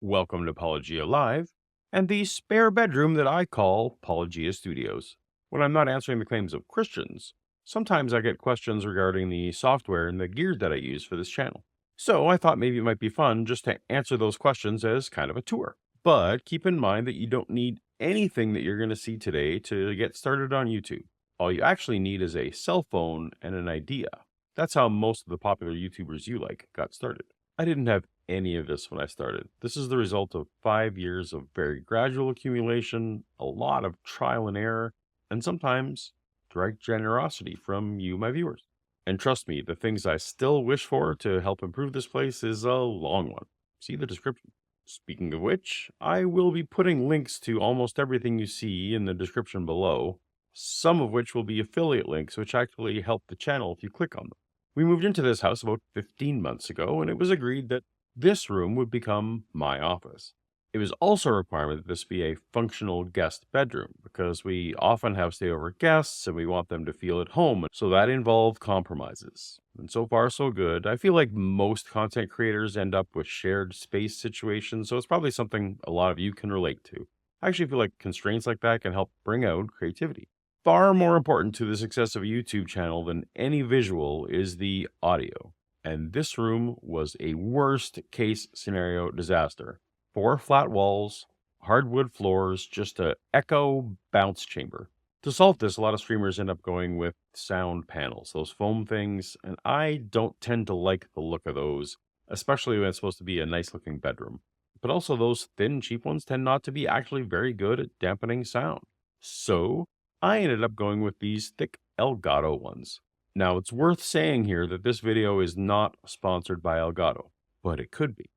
Welcome to Paulogia Live, and the spare bedroom that I call Paulogia Studios. When I'm not answering the claims of Christians, sometimes I get questions regarding the software and the gear that I use for this channel. So I thought maybe it might be fun just to answer those questions as kind of a tour. But keep in mind that you don't need anything that you're going to see today to get started on YouTube. All you actually need is a cell phone and an idea. That's how most of the popular YouTubers you like got started. I didn't have any of this when I started. This is the result of 5 years of very gradual accumulation, a lot of trial and error, and sometimes direct generosity from you, my viewers. And trust me, the things I still wish for to help improve this place is a long one. See the description. Speaking of which, I will be putting links to almost everything you see in the description below, some of which will be affiliate links, which actually help the channel if you click on them. We moved into this house about 15 months ago, and it was agreed that this room would become my office. It was also a requirement that this be a functional guest bedroom because we often have stayover guests and we want them to feel at home. So that involved compromises. And so far, so good. I feel like most content creators end up with shared space situations, so it's probably something a lot of you can relate to. I actually feel like constraints like that can help bring out creativity. Far more important to the success of a YouTube channel than any visual is the audio. And this room was a worst case scenario disaster. 4 flat walls, hardwood floors, just a echo bounce chamber. To solve this, a lot of streamers end up going with sound panels, those foam things, and I don't tend to like the look of those, especially when it's supposed to be a nice looking bedroom. But also those thin, cheap ones tend not to be actually very good at dampening sound. So I ended up going with these thick Elgato ones. Now, it's worth saying here that this video is not sponsored by Elgato, but it could be.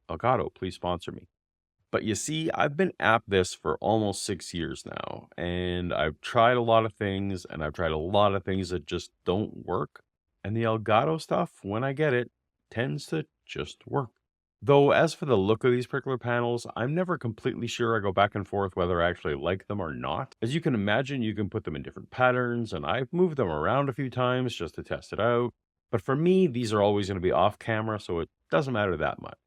Elgato, please sponsor me. But you see, I've been at this for almost 6 years now, and I've tried a lot of things, and I've tried a lot of things that just don't work. And the Elgato stuff, when I get it, tends to just work. Though, as for the look of these particular panels, I'm never completely sure. I go back and forth whether I actually like them or not. As you can imagine, you can put them in different patterns, and I've moved them around a few times just to test it out. But for me, these are always going to be off camera, so it doesn't matter that much.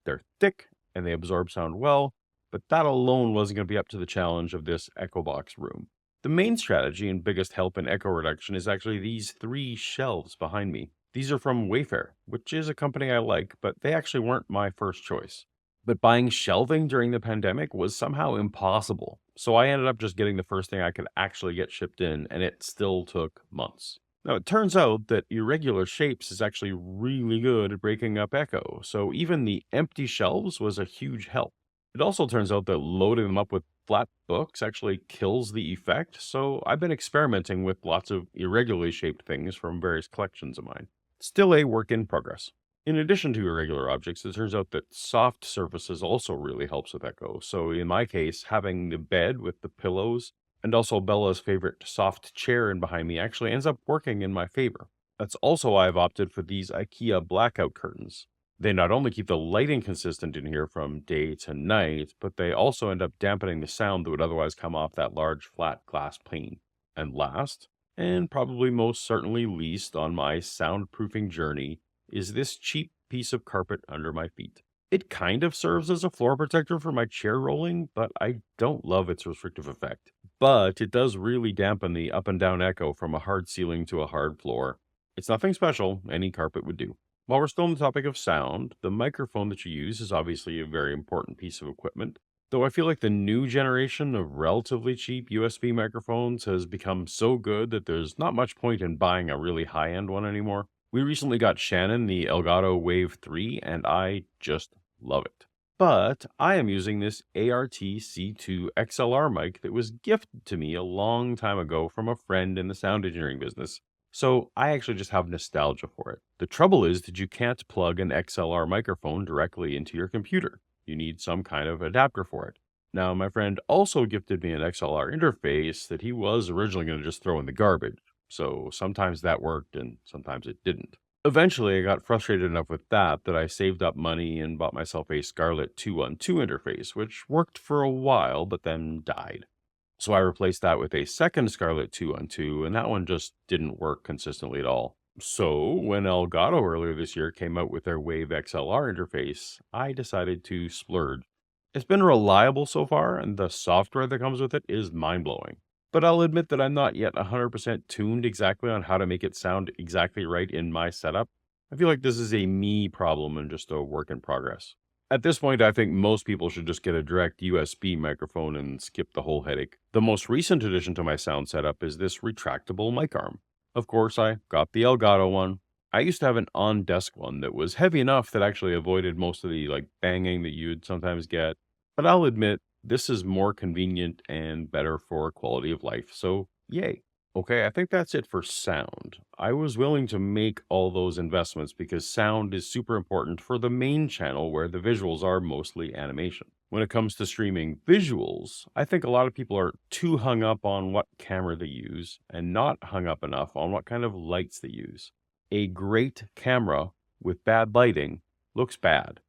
They're thick, and they absorb sound well, but that alone wasn't going to be up to the challenge of this Echo Box room. The main strategy and biggest help in echo reduction is actually these 3 shelves behind me. These are from Wayfair, which is a company I like, but they actually weren't my first choice. But buying shelving during the pandemic was somehow impossible, so I ended up just getting the first thing I could actually get shipped in, and it still took months. Now, it turns out that irregular shapes is actually really good at breaking up echo, so even the empty shelves was a huge help. It also turns out that loading them up with flat books actually kills the effect, so I've been experimenting with lots of irregularly shaped things from various collections of mine. Still a work in progress. In addition to irregular objects, it turns out that soft surfaces also really helps with echo. So in my case, having the bed with the pillows and also Bella's favorite soft chair in behind me actually ends up working in my favor. That's also why I've opted for these IKEA blackout curtains. They not only keep the lighting consistent in here from day to night, but they also end up dampening the sound that would otherwise come off that large flat glass pane. And last, and probably most certainly least on my soundproofing journey, is this cheap piece of carpet under my feet. It kind of serves as a floor protector for my chair rolling, but I don't love its restrictive effect. But it does really dampen the up and down echo from a hard ceiling to a hard floor. It's nothing special, any carpet would do. While we're still on the topic of sound, the microphone that you use is obviously a very important piece of equipment. Though I feel like the new generation of relatively cheap USB microphones has become so good that there's not much point in buying a really high-end one anymore. We recently got Shannon the Elgato Wave 3, and I just love it. But I am using this ART C2 XLR mic that was gifted to me a long time ago from a friend in the sound engineering business. So I actually just have nostalgia for it. The trouble is that you can't plug an XLR microphone directly into your computer. You need some kind of adapter for it. Now, my friend also gifted me an XLR interface that he was originally going to just throw in the garbage. So sometimes that worked and sometimes it didn't. Eventually, I got frustrated enough with that I saved up money and bought myself a Scarlett 212 interface, which worked for a while but then died. So I replaced that with a second Scarlett 212, and that one just didn't work consistently at all. So, when Elgato earlier this year came out with their Wave XLR interface, I decided to splurge. It's been reliable so far, and the software that comes with it is mind blowing. But I'll admit that I'm not yet 100% tuned exactly on how to make it sound exactly right in my setup. I feel like this is a me problem and just a work in progress. At this point, I think most people should just get a direct USB microphone and skip the whole headache. The most recent addition to my sound setup is this retractable mic arm. Of course, I got the Elgato one. I used to have an on-desk one that was heavy enough that actually avoided most of the banging that you'd sometimes get. But I'll admit, this is more convenient and better for quality of life. So, yay. Okay, I think that's it for sound. I was willing to make all those investments because sound is super important for the main channel where the visuals are mostly animation. When it comes to streaming visuals, I think a lot of people are too hung up on what camera they use and not hung up enough on what kind of lights they use. A great camera with bad lighting looks bad,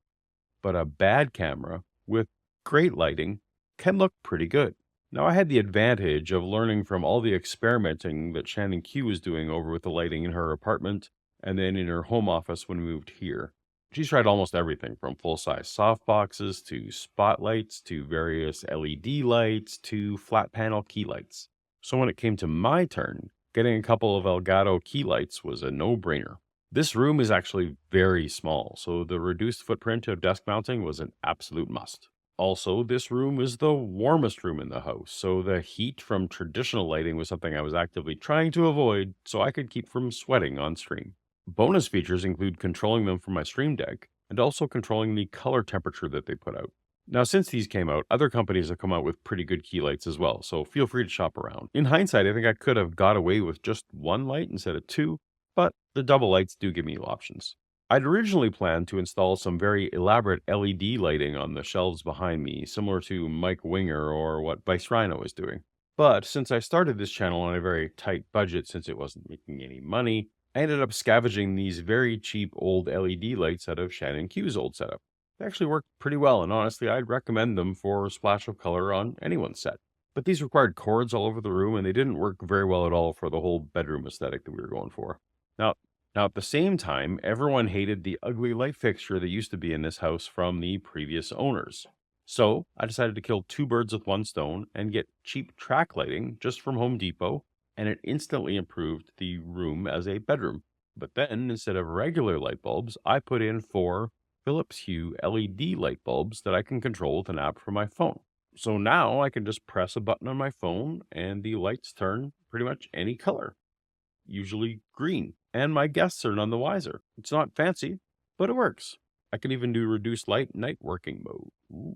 but a bad camera with great lighting can look pretty good. Now, I had the advantage of learning from all the experimenting that Shannon Q was doing over with the lighting in her apartment and then in her home office when we moved here. She's tried almost everything from full-size softboxes to spotlights to various LED lights to flat panel key lights. So when it came to my turn, getting a couple of Elgato key lights was a no-brainer. This room is actually very small, so the reduced footprint of desk mounting was an absolute must. Also, this room is the warmest room in the house, so the heat from traditional lighting was something I was actively trying to avoid so I could keep from sweating on stream. Bonus features include controlling them from my Stream Deck and also controlling the color temperature that they put out. Now, since these came out, other companies have come out with pretty good key lights as well, so feel free to shop around. In hindsight, I think I could have got away with just one light instead of two, but the double lights do give me options. I'd originally planned to install some very elaborate LED lighting on the shelves behind me, similar to Mike Winger or what Vice Rhino is doing. But since I started this channel on a very tight budget since it wasn't making any money, I ended up scavenging these very cheap old LED lights out of Shannon Q's old setup. They actually worked pretty well, and honestly, I'd recommend them for a splash of color on anyone's set. But these required cords all over the room, and they didn't work very well at all for the whole bedroom aesthetic that we were going for. Now, now, at the same time, everyone hated the ugly light fixture that used to be in this house from the previous owners. So, I decided to kill two birds with one stone and get cheap track lighting just from Home Depot, and it instantly improved the room as a bedroom. But then, instead of regular light bulbs, I put in four Philips Hue LED light bulbs that I can control with an app from my phone. So now I can just press a button on my phone and the lights turn pretty much any color, usually green, and my guests are none the wiser. It's not fancy, but it works. I can even do reduced light night working mode. Ooh.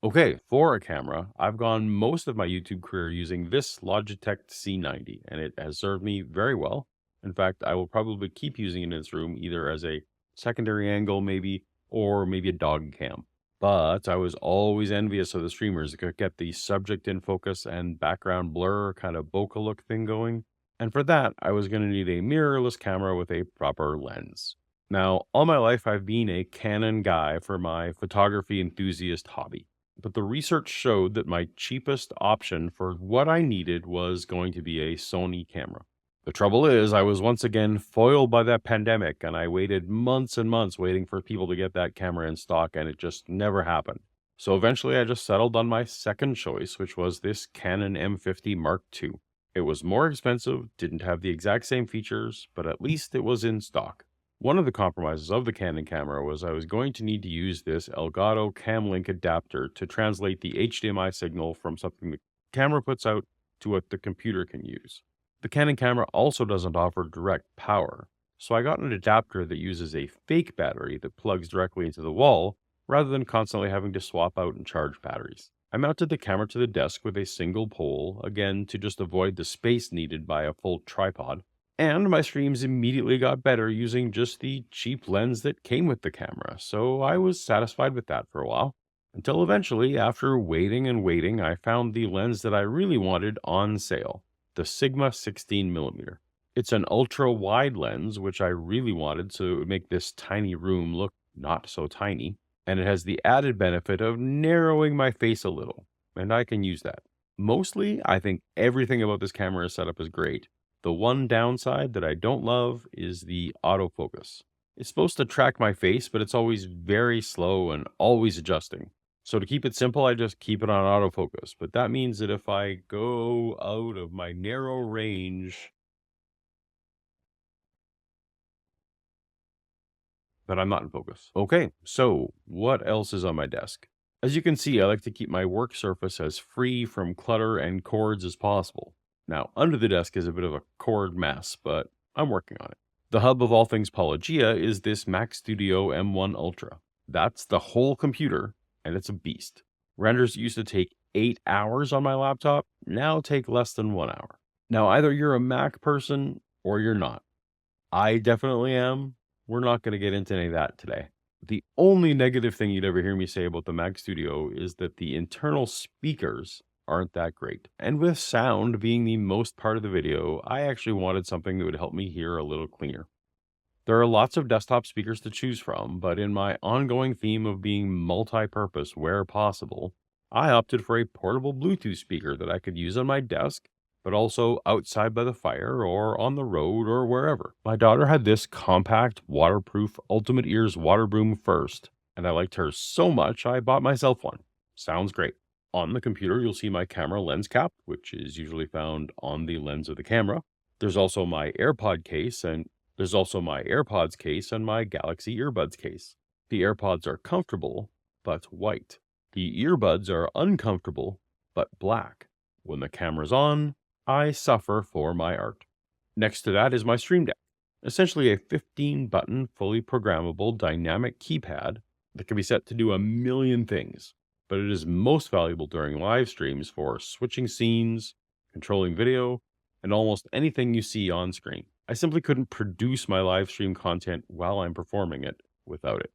Okay, for a camera, I've gone most of my YouTube career using this Logitech C90, and it has served me very well. In fact, I will probably keep using it in this room either as a secondary angle, maybe, or maybe a dog cam. But I was always envious of the streamers that could get the subject in focus and background blur kind of bokeh look thing going. And for that, I was going to need a mirrorless camera with a proper lens. Now, all my life, I've been a Canon guy for my photography enthusiast hobby. But the research showed that my cheapest option for what I needed was going to be a Sony camera. The trouble is, I was once again foiled by that pandemic, and I waited months and months waiting for people to get that camera in stock, and it just never happened. So eventually, I just settled on my second choice, which was this Canon M50 Mark II. It was more expensive, didn't have the exact same features, but at least it was in stock. One of the compromises of the Canon camera was I was going to need to use this Elgato Camlink adapter to translate the HDMI signal from something the camera puts out to what the computer can use. The Canon camera also doesn't offer direct power, so I got an adapter that uses a fake battery that plugs directly into the wall rather than constantly having to swap out and charge batteries. I mounted the camera to the desk with a single pole, again to just avoid the space needed by a full tripod, and my streams immediately got better using just the cheap lens that came with the camera, so I was satisfied with that for a while. Until eventually, after waiting and waiting, I found the lens that I really wanted on sale, the Sigma 16mm. It's an ultra-wide lens, which I really wanted so it would make this tiny room look not so tiny, and it has the added benefit of narrowing my face a little, and I can use that. Mostly, I think everything about this camera setup is great, The one downside that I don't love is the autofocus. It's supposed to track my face, but it's always very slow and always adjusting. So to keep it simple, I just keep it on autofocus. But that means that if I go out of my narrow range, that I'm not in focus. Okay, so what else is on my desk? As you can see, I like to keep my work surface as free from clutter and cords as possible. Now, under the desk is a bit of a cord mess, but I'm working on it. The hub of all things Paulogia is this Mac Studio M1 Ultra. That's the whole computer, and it's a beast. Renders used to take 8 hours on my laptop, now take less than 1 hour. Now, either you're a Mac person or you're not. I definitely am. We're not going to get into any of that today. The only negative thing you'd ever hear me say about the Mac Studio is that the internal speakers aren't that great. And with sound being the most part of the video, I actually wanted something that would help me hear a little cleaner. There are lots of desktop speakers to choose from, but in my ongoing theme of being multi-purpose where possible, I opted for a portable Bluetooth speaker that I could use on my desk, but also outside by the fire or on the road or wherever. My daughter had this compact, waterproof Ultimate Ears water broom first, and I liked her so much I bought myself one. Sounds great. On the computer, you'll see my camera lens cap, which is usually found on the lens of the camera. There's also my AirPod case, and there's also my AirPods case and my Galaxy earbuds case. The AirPods are comfortable, but white. The earbuds are uncomfortable, but black. When the camera's on, I suffer for my art. Next to that is my Stream Deck, essentially a 15-button, fully programmable dynamic keypad that can be set to do a million things, but it is most valuable during live streams for switching scenes, controlling video, and almost anything you see on screen. I simply couldn't produce my live stream content while I'm performing it without it.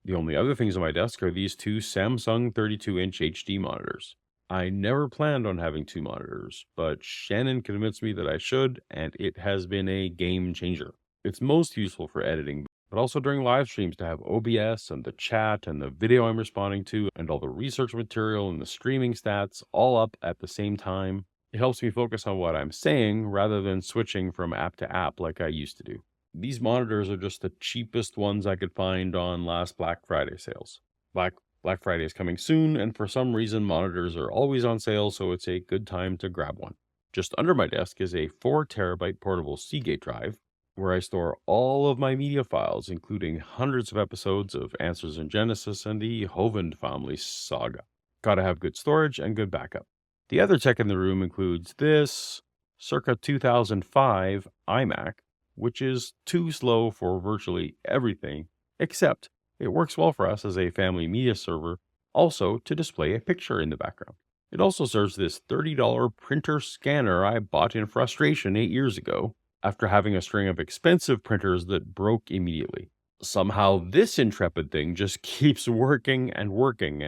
The only other things on my desk are these two Samsung 32-inch HD monitors. I never planned on having two monitors, but Shannon convinced me that I should, and it has been a game changer. It's most useful for editing, but also during live streams to have OBS and the chat and the video I'm responding to and all the research material and the streaming stats all up at the same time. It helps me focus on what I'm saying rather than switching from app to app like I used to do. These monitors are just the cheapest ones I could find on last Black Friday sales. Black Friday is coming soon, and for some reason monitors are always on sale, so it's a good time to grab one. Just under my desk is a 4 terabyte portable Seagate drive, where I store all of my media files, including hundreds of episodes of Answers in Genesis and the Hovind family saga. Gotta have good storage and good backup. The other tech in the room includes this circa 2005 iMac, which is too slow for virtually everything, except it works well for us as a family media server, also to display a picture in the background. It also serves this $30 printer scanner I bought in frustration 8 years ago, after having a string of expensive printers that broke immediately. Somehow this intrepid thing just keeps working and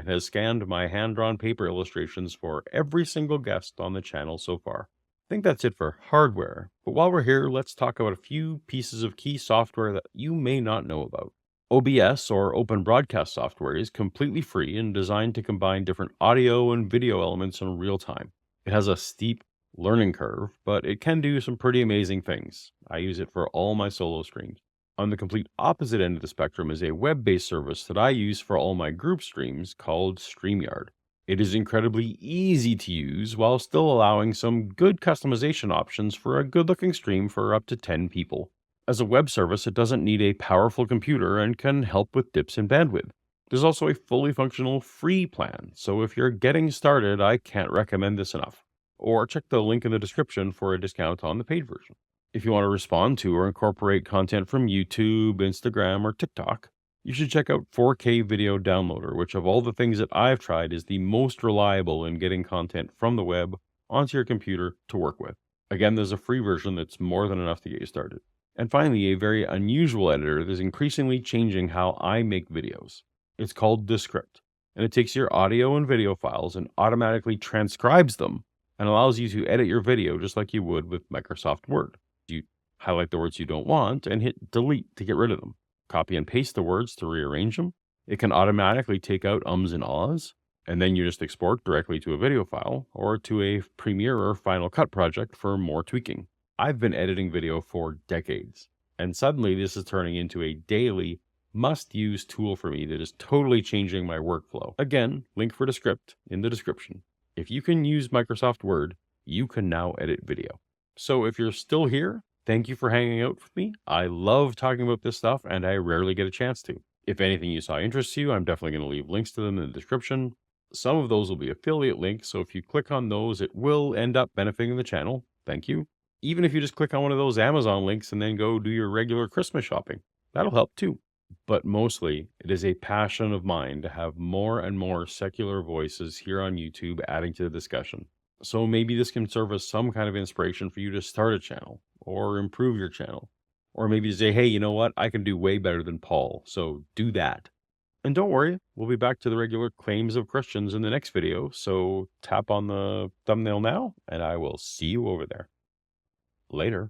has scanned my hand-drawn paper illustrations for every single guest on the channel so far. I think that's it for hardware, but while we're here, let's talk about a few pieces of key software that you may not know about. OBS, or Open Broadcast Software, is completely free and designed to combine different audio and video elements in real time. It has a steep learning curve, but it can do some pretty amazing things. I use it for all my solo streams. On the complete opposite end of the spectrum is a web-based service that I use for all my group streams called StreamYard. It is incredibly easy to use while still allowing some good customization options for a good-looking stream for up to 10 people. As a web service, it doesn't need a powerful computer and can help with dips in bandwidth. There's also a fully functional free plan, so if you're getting started, I can't recommend this enough. Or check the link in the description for a discount on the paid version. If you want to respond to or incorporate content from YouTube, Instagram, or TikTok, you should check out 4K Video Downloader, which of all the things that I've tried is the most reliable in getting content from the web onto your computer to work with. Again, there's a free version that's more than enough to get you started. And finally, a very unusual editor that is increasingly changing how I make videos. It's called Descript, and it takes your audio and video files and automatically transcribes them and allows you to edit your video just like you would with Microsoft Word. You highlight the words you don't want and hit delete to get rid of them. Copy and paste the words to rearrange them. It can automatically take out ums and ahs, and then you just export directly to a video file or to a Premiere or Final Cut project for more tweaking. I've been editing video for decades, and suddenly this is turning into a daily must-use tool for me that is totally changing my workflow. Again, link for the script in the description. If you can use Microsoft Word, you can now edit video. So if you're still here, thank you for hanging out with me. I love talking about this stuff, and I rarely get a chance to. If anything you saw interests you, I'm definitely going to leave links to them in the description. Some of those will be affiliate links, so if you click on those, it will end up benefiting the channel. Thank you. Even if you just click on one of those Amazon links and then go do your regular Christmas shopping, that'll help too. But mostly, it is a passion of mine to have more and more secular voices here on YouTube adding to the discussion. So maybe this can serve as some kind of inspiration for you to start a channel or improve your channel. Or maybe to say, hey, you know what? I can do way better than Paul, so do that. And don't worry, we'll be back to the regular claims of Christians in the next video, so tap on the thumbnail now, and I will see you over there. Later.